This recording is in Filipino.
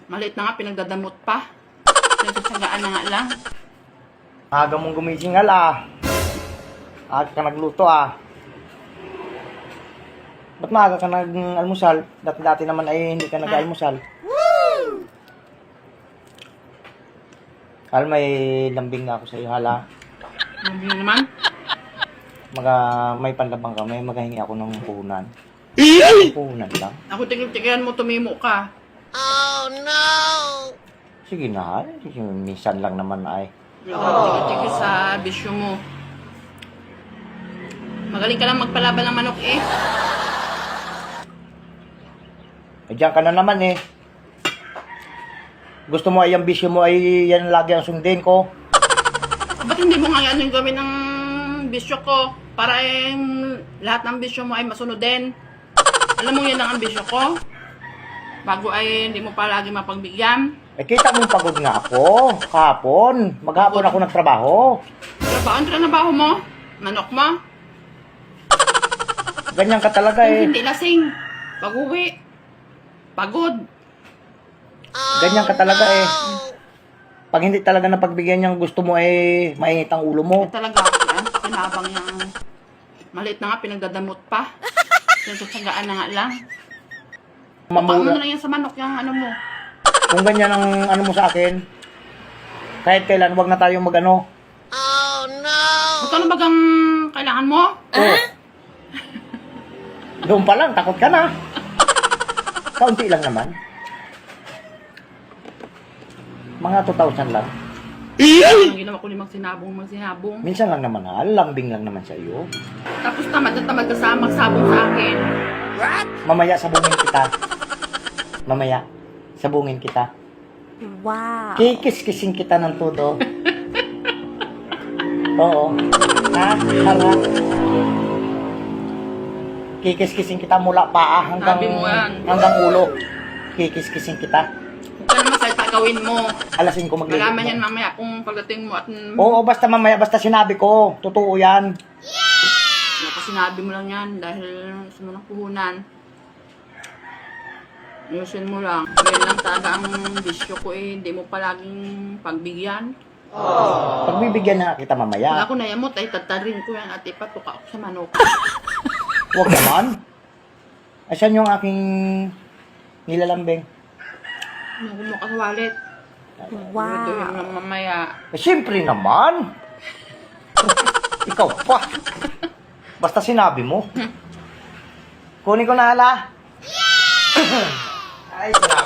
Maliit na nga, pinagdadamot pa. Nagsasagaan na nga lang. Aga mong gumising ala. Aga ka nagluto ah. Ba't maaga ka nag-almusal? Dati naman ay hindi ka nag-almusal. Kala may lambing na ako sa iyo hala. Sabi naman. May panlabang ka, may maghahingi ako ng puhunan. Puhunan lang. Ako tigil-tigilan mo, tumimo ka. Sige na, minsan lang naman ay. Tigil-tigil sa bisyo mo. Magaling ka lang magpalaban ng manok eh. Eh, diyan ka na naman eh. Gusto mo ay ang bisyo mo ay yan lagi ang sundin ko. Ba't hindi mo nga yan yung gawin ng bisyo ko? Para lahat ng bisyo mo ay masunod din. Alam mo yan ang bisyo ko? Bago ay hindi mo palagi mapagbigyan. Eh, kita mong pagod nga ako. Kahapon. Maghapon ako nagtrabaho. Trabaho, trabaho mo? Manok mo? Ganyan ka talaga eh. Hindi lasing. Pag-uwi. Pagod. Ganyan ka talaga eh. Pag hindi talaga napagbigyan niyang gusto mo eh, mainit ang ulo mo. Talaga ako yan. Pinabang yung maliit na nga, pinagdadamot pa. Nagsasagaan na nga lang. Paano mo Mamura. na lang yan sa manok, yung ano mo. Kung ganyan ang ano mo sa akin, kahit kailan, wag na tayong mag-ano. Magkano bagang kailangan mo? Oh. Doon pa lang, takot ka na. Kaunti lang naman. Mga 2,000 lang. Ang ginawa ko limang magsinabong. Minsan lang naman ha, lambing lang naman sa iyo. Tapos tamad na tamad ka sa magsabong sa akin. Mamaya sabungin kita. Mamaya, sabungin kita. Wow. Kikis-kising kita ng todo. Oo. Ha? Hala. Kikis-kising kita mula paa Sabi mo yan. hanggang ulo. Kikis-kising kita. Huwag ka naman salita gawin mo. Alasin ko maglilit Malaman mo. yan mamaya kung pagdating mo at Oo, basta mamaya, basta sinabi ko. Totoo yan. Kasi sinabi mo lang yan dahil gusto mo ng puhunan. Ayusin mo lang. Ngayon lang talaga ang bisyo ko eh. Hindi mo palaging pagbigyan. Pagbibigyan na kita Wala mamaya. ko na yamot ay tatarin ko yan at ipatuka ako sa manok. Huwag naman. Asan yung aking nilalambing? Ano mo ka sa wallet? Wow. Ito yung mamaya. Eh, siyempre naman. Ikaw pa. Basta sinabi mo. Kunin ko na hala. Ay, sinabi